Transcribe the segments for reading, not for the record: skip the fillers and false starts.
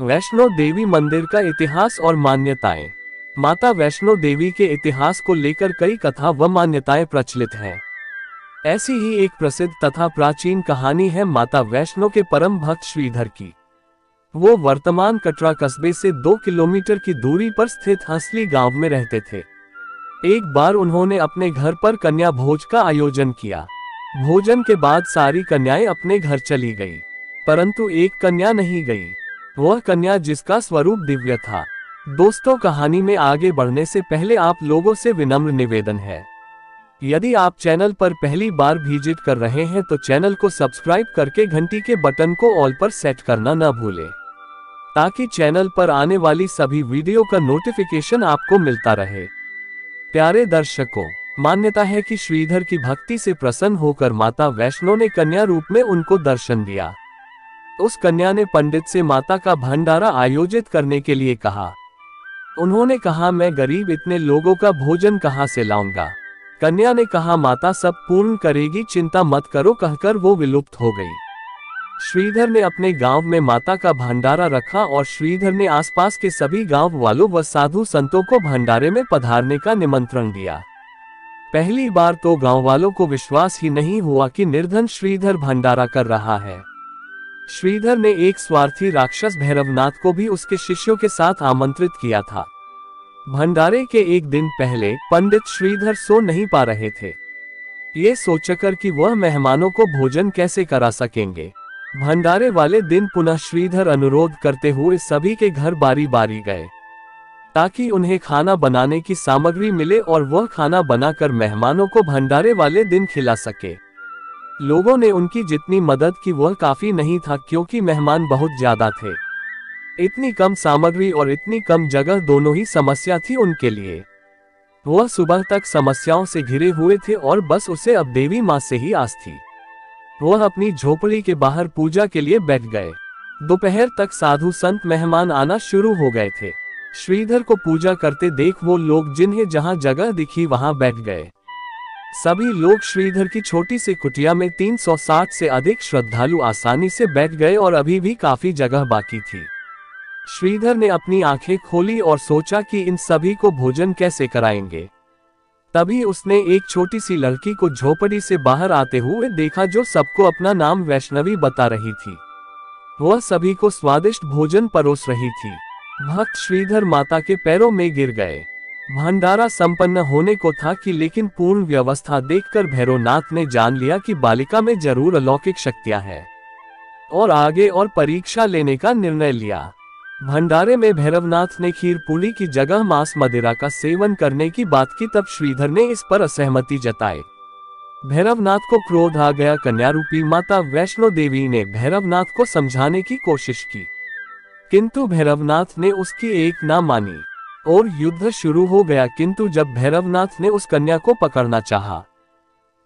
वैष्णो देवी मंदिर का इतिहास और मान्यताएं। माता वैष्णो देवी के इतिहास को लेकर कई कथा व मान्यताएं प्रचलित हैं। ऐसी ही एक प्रसिद्ध तथा प्राचीन कहानी है माता वैष्णो के परम भक्त श्रीधर की। वो वर्तमान कटरा कस्बे से 2 किलोमीटर की दूरी पर स्थित हंसली गांव में रहते थे। एक बार उन्होंने अपने घर पर कन्या भोज का आयोजन किया। भोजन के बाद सारी कन्याएं अपने घर चली गई, परंतु एक कन्या नहीं गई। वह कन्या जिसका स्वरूप दिव्य था। दोस्तों, कहानी में आगे बढ़ने से पहले आप लोगों से विनम्र निवेदन है, यदि आप चैनल पर पहली बार विजिट कर रहे हैं तो चैनल को सब्सक्राइब करके घंटी के बटन को ऑल पर सेट करना न भूलें, ताकि चैनल पर आने वाली सभी वीडियो का नोटिफिकेशन आपको मिलता रहे। प्यारे दर्शकों, मान्यता है कि श्रीधर की भक्ति से प्रसन्न होकर माता वैष्णो ने कन्या रूप में उनको दर्शन दिया। उस कन्या ने पंडित से माता का भंडारा आयोजित करने के लिए कहा। उन्होंने कहा, मैं गरीब, इतने लोगों का भोजन कहां से लाऊंगा। कन्या ने कहा, माता सब पूर्ण करेगी, चिंता मत करो, कहकर वो विलुप्त हो गई। श्रीधर ने अपने गांव में माता का भंडारा रखा और श्रीधर ने आसपास के सभी गांव वालों व साधु संतों को भंडारे में पधारने का निमंत्रण दिया। पहली बार तो गांव वालों को विश्वास ही नहीं हुआ कि निर्धन श्रीधर भंडारा कर रहा है। श्रीधर ने एक स्वार्थी राक्षस भैरवनाथ को भी उसके शिष्यों के साथ आमंत्रित किया था। भंडारे के एक दिन पहले पंडित श्रीधर सो नहीं पा रहे थे, ये सोचकर कि वह मेहमानों को भोजन कैसे करा सकेंगे। भंडारे वाले दिन पुनः श्रीधर अनुरोध करते हुए सभी के घर बारी बारी गए, ताकि उन्हें खाना बनाने की सामग्री मिले और वह खाना बनाकर मेहमानों को भंडारे वाले दिन खिला सके। लोगों ने उनकी जितनी मदद की वह काफी नहीं था, क्योंकि मेहमान बहुत ज्यादा थे। इतनी कम सामग्री और इतनी कम जगह दोनों ही समस्या थी उनके लिए। वह सुबह तक समस्याओं से घिरे हुए थे और बस उसे अब देवी माँ से ही आस थी। वह अपनी झोपड़ी के बाहर पूजा के लिए बैठ गए। दोपहर तक साधु संत मेहमान आना शुरू हो गए थे। श्रीधर को पूजा करते देख वो लोग जिन्हें जहां जगह दिखी वहां बैठ गए। सभी लोग श्रीधर की छोटी सी कुटिया में 360 से अधिक श्रद्धालु आसानी से बैठ गए और अभी भी काफी जगह बाकी थी। श्रीधर ने अपनी आंखें खोली और सोचा कि इन सभी को भोजन कैसे कराएंगे। तभी उसने एक छोटी सी लड़की को झोपड़ी से बाहर आते हुए देखा, जो सबको अपना नाम वैष्णवी बता रही थी। वह सभी को स्वादिष्ट भोजन परोस रही थी। भक्त श्रीधर माता के पैरों में गिर गए। भंडारा संपन्न होने को था कि लेकिन पूर्ण व्यवस्था देखकर भैरवनाथ ने जान लिया कि बालिका में जरूर अलौकिक शक्तियां हैं, और आगे और परीक्षा लेने का निर्णय लिया। भंडारे में भैरवनाथ ने खीर पूरी की जगह मांस मदिरा का सेवन करने की बात की। तब श्रीधर ने इस पर असहमति जताई। भैरवनाथ को क्रोध आ गया। कन्या रूपी माता वैष्णो देवी ने भैरवनाथ को समझाने की कोशिश की, किंतु भैरवनाथ ने उसकी एक ना मानी और युद्ध शुरू हो गया। किंतु जब भैरवनाथ ने उस कन्या को पकड़ना चाहा,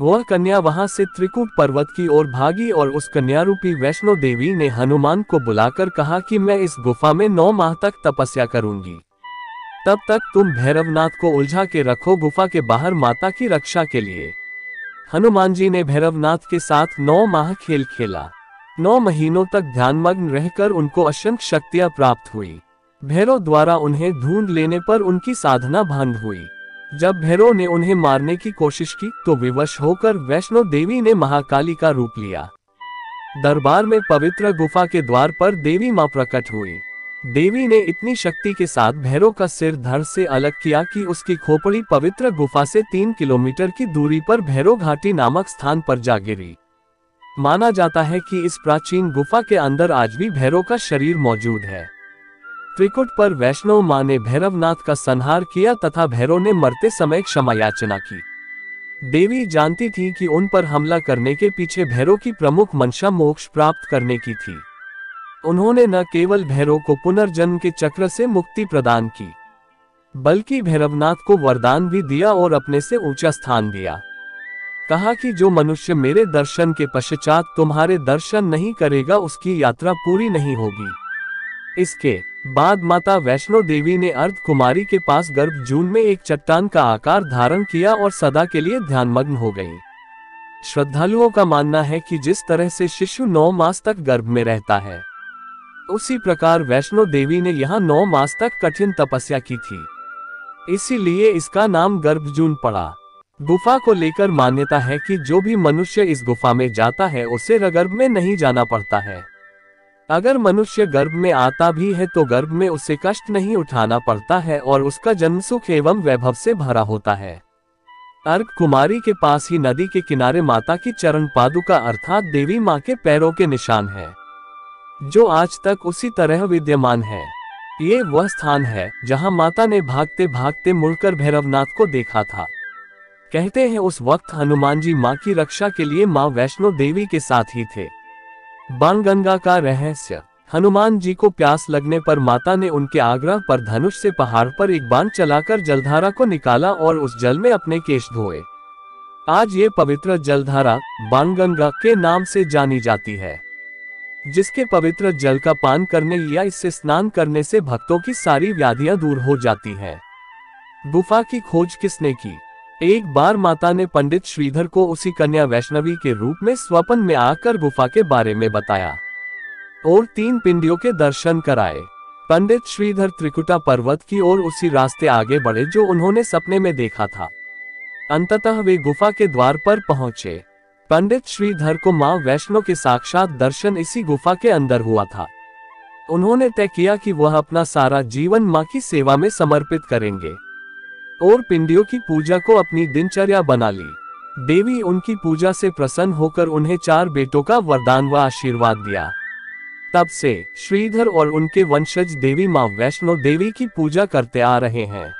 वह कन्या वहां से त्रिकूट पर्वत की ओर भागी और उस कन्या रूपी वैष्णो देवी ने हनुमान को बुलाकर कहा कि मैं इस गुफा में 9 माह तक तपस्या करूंगी, तब तक तुम भैरवनाथ को उलझा के रखो गुफा के बाहर माता की रक्षा के लिए। हनुमान जी ने भैरवनाथ के साथ 9 माह खेल खेला। 9 महीनों तक ध्यानमग्न रहकर उनको असंख्य शक्तियां प्राप्त हुई। भैरव द्वारा उन्हें ढूंढ लेने पर उनकी साधना भंग हुई। जब भैरव ने उन्हें मारने की कोशिश की तो विवश होकर वैष्णो देवी ने महाकाली का रूप लिया। दरबार में पवित्र गुफा के द्वार पर देवी मां प्रकट हुई। देवी ने इतनी शक्ति के साथ भैरव का सिर धड़ से अलग किया कि उसकी खोपड़ी पवित्र गुफा से 3 किलोमीटर की दूरी पर भैरव घाटी नामक स्थान पर जा गिरी। माना जाता है कि इस प्राचीन गुफा के अंदर आज भी भैरव का शरीर मौजूद है। त्रिकुट पर वैष्णो मां ने भैरवनाथ का संहार किया तथा भैरव ने मरते समय क्षमा याचना की। देवी जानती थी कि उन पर हमला करने के पीछे भैरव की प्रमुख मंशा मोक्ष प्राप्त करने की थी। उन्होंने न केवल भैरव को पुनर्जन्म के चक्र से मुक्ति प्रदान की, बल्कि भैरवनाथ को वरदान भी दिया और अपने से ऊंचा स्थान दिया। कहा कि जो मनुष्य मेरे दर्शन के पश्चात तुम्हारे दर्शन नहीं करेगा, उसकी यात्रा पूरी नहीं होगी। इसके बाद माता वैष्णो देवी ने अर्ध कुमारी के पास गर्भ जून में एक चट्टान का आकार धारण किया और सदा के लिए ध्यानमग्न हो गई। श्रद्धालुओं का मानना है कि जिस तरह से शिशु 9 मास तक गर्भ में रहता है, उसी प्रकार वैष्णो देवी ने यहाँ 9 मास तक कठिन तपस्या की थी, इसीलिए इसका नाम गर्भजून पड़ा। गुफा को लेकर मान्यता है कि जो भी मनुष्य इस गुफा में जाता है उसे गर्भ में नहीं जाना पड़ता है। अगर मनुष्य गर्भ में आता भी है तो गर्भ में उसे कष्ट नहीं उठाना पड़ता है और उसका जन्म सुख एवं वैभव से भरा होता है। अर्क कुमारी के पास ही नदी के किनारे माता की चरण पादुका अर्थात देवी माँ के पैरों के निशान है, जो आज तक उसी तरह विद्यमान है। ये वह स्थान है जहाँ माता ने भागते भागते मुड़कर भैरवनाथ को देखा था। कहते हैं उस वक्त हनुमान जी माँ की रक्षा के लिए माँ वैष्णो देवी के साथ ही थे। बाणगंगा का रहस्य। हनुमान जी को प्यास लगने पर माता ने उनके आग्रह पर धनुष से पहाड़ पर एक बाण चलाकर जलधारा को निकाला और उस जल में अपने केश धोए। आज ये पवित्र जलधारा बाणगंगा के नाम से जानी जाती है, जिसके पवित्र जल का पान करने या इससे स्नान करने से भक्तों की सारी व्याधियां दूर हो जाती हैं। गुफा की खोज किसने की? एक बार माता ने पंडित श्रीधर को उसी कन्या वैष्णवी के रूप में स्वप्न में आकर गुफा के बारे में बताया और 3 पिंडियों के दर्शन कराए। पंडित श्रीधर त्रिकुटा पर्वत की ओर उसी रास्ते आगे बढ़े जो उन्होंने सपने में देखा था। अंततः वे गुफा के द्वार पर पहुंचे। पंडित श्रीधर को मां वैष्णो के साक्षात दर्शन इसी गुफा के अंदर हुआ था। उन्होंने तय किया कि वह अपना सारा जीवन मां की सेवा में समर्पित करेंगे और पिंडियों की पूजा को अपनी दिनचर्या बना ली। देवी उनकी पूजा से प्रसन्न होकर उन्हें 4 बेटों का वरदान व आशीर्वाद दिया। तब से श्रीधर और उनके वंशज देवी मां वैष्णो देवी की पूजा करते आ रहे हैं।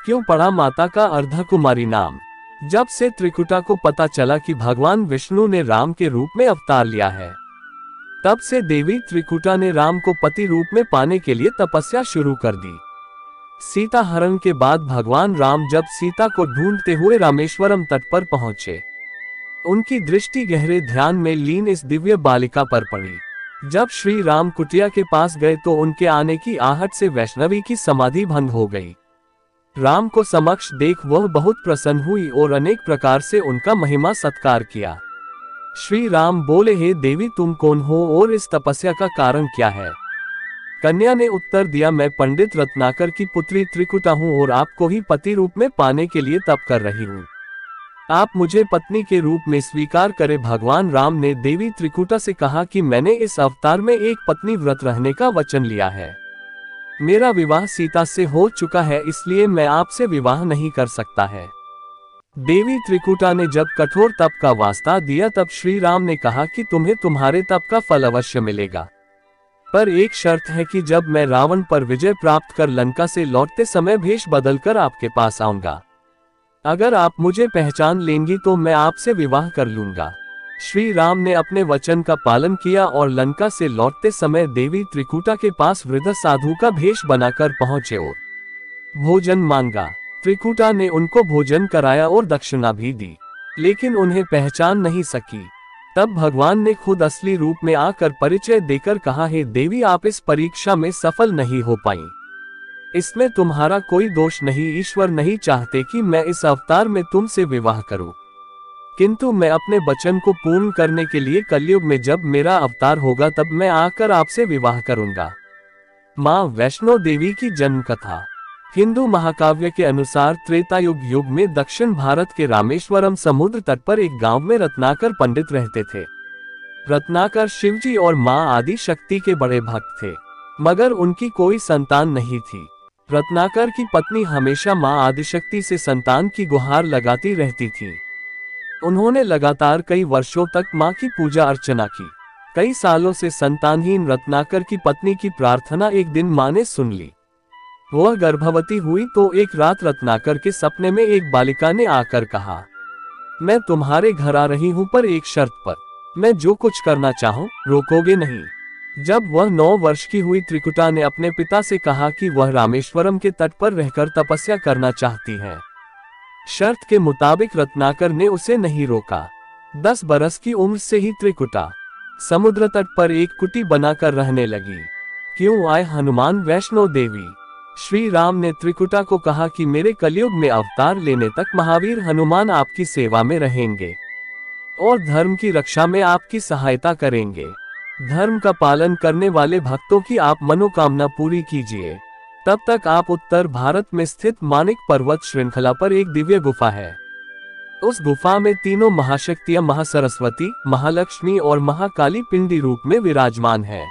क्यों पड़ा माता का अर्धकुमारी नाम? जब से त्रिकुटा को पता चला कि भगवान विष्णु ने राम के रूप में अवतार लिया है, तब से देवी त्रिकुटा ने राम को पति रूप में पाने के लिए तपस्या शुरू कर दी। सीता हरण के बाद भगवान राम जब सीता को ढूंढते हुए रामेश्वरम तट पर पहुंचे, उनकी दृष्टि गहरे ध्यान में लीन इस दिव्य बालिका पर पड़ी। जब श्री राम कुटिया के पास गए तो उनके आने की आहट से वैष्णवी की समाधि भंग हो गई। राम को समक्ष देख वह बहुत प्रसन्न हुई और अनेक प्रकार से उनका महिमा सत्कार किया। श्री राम बोले, हे देवी तुम कौन हो और इस तपस्या का कारण क्या है? कन्या ने उत्तर दिया, मैं पंडित रत्नाकर की पुत्री त्रिकुटा हूँ और आपको ही पति रूप में पाने के लिए तप कर रही हूँ। आप मुझे पत्नी के रूप में स्वीकार करें। भगवान राम ने देवी त्रिकुटा से कहा कि मैंने इस अवतार में एक पत्नी व्रत रहने का वचन लिया है। मेरा विवाह सीता से हो चुका है, इसलिए मैं आपसे विवाह नहीं कर सकता है। देवी त्रिकुटा ने जब कठोर तप का वास्ता दिया तब श्री राम ने कहा कि तुम्हें तुम्हारे तप का फल अवश्य मिलेगा, पर एक शर्त है कि जब मैं रावण पर विजय प्राप्त कर लंका से लौटते समय भेष बदलकर आपके पास आऊंगा। अगर आप मुझे पहचान लेंगी तो मैं आपसे विवाह कर लूंगा। श्री राम ने अपने वचन का पालन किया और लंका से लौटते समय देवी त्रिकुटा के पास वृद्ध साधु का भेष बनाकर पहुंचे और भोजन मांगा। त्रिकुटा ने उनको भोजन कराया और दक्षिणा भी दी, लेकिन उन्हें पहचान नहीं सकी। तब भगवान ने खुद असली रूप में आकर परिचय देकर कहा, हे देवी आप इस परीक्षा में सफल नहीं हो पाई, इसमें तुम्हारा कोई दोष नहीं। ईश्वर नहीं चाहते कि मैं इस अवतार में तुमसे विवाह करूं, किंतु मैं अपने वचन को पूर्ण करने के लिए कलयुग में जब मेरा अवतार होगा तब मैं आकर आपसे विवाह करूंगा। मां वैष्णो देवी की जन्म कथा। हिंदू महाकाव्य के अनुसार त्रेतायुग युग में दक्षिण भारत के रामेश्वरम समुद्र तट पर एक गांव में रत्नाकर पंडित रहते थे। रत्नाकर शिवजी और मां आदि शक्ति के बड़े भक्त थे, मगर उनकी कोई संतान नहीं थी। रत्नाकर की पत्नी हमेशा मां आदिशक्ति से संतान की गुहार लगाती रहती थी। उन्होंने लगातार कई वर्षों तक मां की पूजा अर्चना की। कई सालों से संतानहीन रत्नाकर की पत्नी की प्रार्थना एक दिन मां ने सुन ली। वह गर्भवती हुई तो एक रात रत्नाकर के सपने में एक बालिका ने आकर कहा, मैं तुम्हारे घर आ रही हूं पर एक शर्त पर, मैं जो कुछ करना चाहूं रोकोगे नहीं। जब वह 9 वर्ष की हुई त्रिकुटा ने अपने पिता से कहा कि वह रामेश्वरम के तट पर रहकर तपस्या करना चाहती है। शर्त के मुताबिक रत्नाकर ने उसे नहीं रोका। 10 बरस की उम्र से ही त्रिकुटा समुद्र तट पर एक कुटी बनाकर रहने लगी। क्यों आए हनुमान वैष्णो देवी? श्री राम ने त्रिकुटा को कहा कि मेरे कलयुग में अवतार लेने तक महावीर हनुमान आपकी सेवा में रहेंगे और धर्म की रक्षा में आपकी सहायता करेंगे। धर्म का पालन करने वाले भक्तों की आप मनोकामना पूरी कीजिए। तब तक आप उत्तर भारत में स्थित मानिक पर्वत श्रृंखला पर एक दिव्य गुफा है। उस गुफा में तीनों महाशक्तियां महासरस्वती, महालक्ष्मी और महाकाली पिंडी रूप में विराजमान है।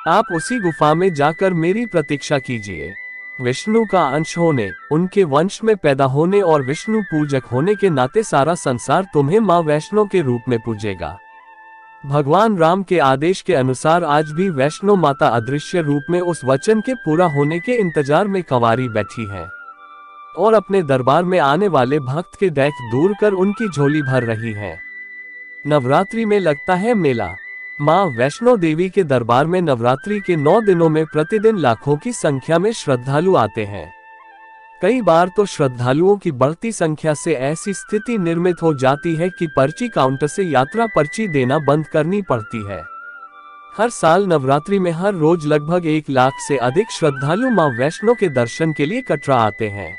आप उसी गुफा में जाकर मेरी प्रतीक्षा कीजिए। विष्णु का अंश होने, उनके वंश में पैदा होने और विष्णु पूजक होने के नाते सारा संसार तुम्हें मां वैष्णो के रूप में पूजेगा। भगवान राम के आदेश के अनुसार आज भी वैष्णो माता अदृश्य रूप में उस वचन के पूरा होने के इंतजार में कंवारी बैठी है और अपने दरबार में आने वाले भक्त के दैख दूर कर उनकी झोली भर रही है। नवरात्रि में लगता है मेला। मां वैष्णो देवी के दरबार में नवरात्रि के 9 दिनों में प्रतिदिन लाखों की संख्या में श्रद्धालु आते हैं। कई बार तो श्रद्धालुओं की बढ़ती संख्या से ऐसी स्थिति निर्मित हो जाती है कि पर्ची काउंटर से यात्रा पर्ची देना बंद करनी पड़ती है। हर साल नवरात्रि में हर रोज लगभग 1 लाख से अधिक श्रद्धालु मां वैष्णो के दर्शन के लिए कटरा आते हैं।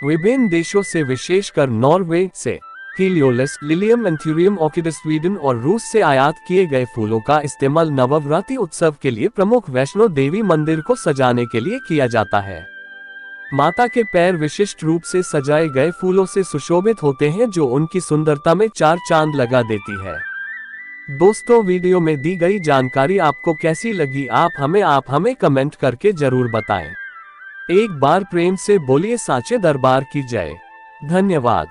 विभिन्न देशों से, विशेषकर नॉर्वे से हीलियोलस, लिलियम एंथ्यूरियम ऑर्किड्स, स्वीडन और रूस से आयात किए गए फूलों का इस्तेमाल नवरात्रि उत्सव के लिए प्रमुख वैष्णो देवी मंदिर को सजाने के लिए किया जाता है। माता के पैर विशिष्ट रूप से सजाए गए फूलों से सुशोभित होते हैं, जो उनकी सुंदरता में 4 चांद लगा देती है। दोस्तों, वीडियो में दी गई जानकारी आपको कैसी लगी, आप हमें कमेंट करके जरूर बताएं। एक बार प्रेम से बोलिए साचे दरबार की जय। धन्यवाद।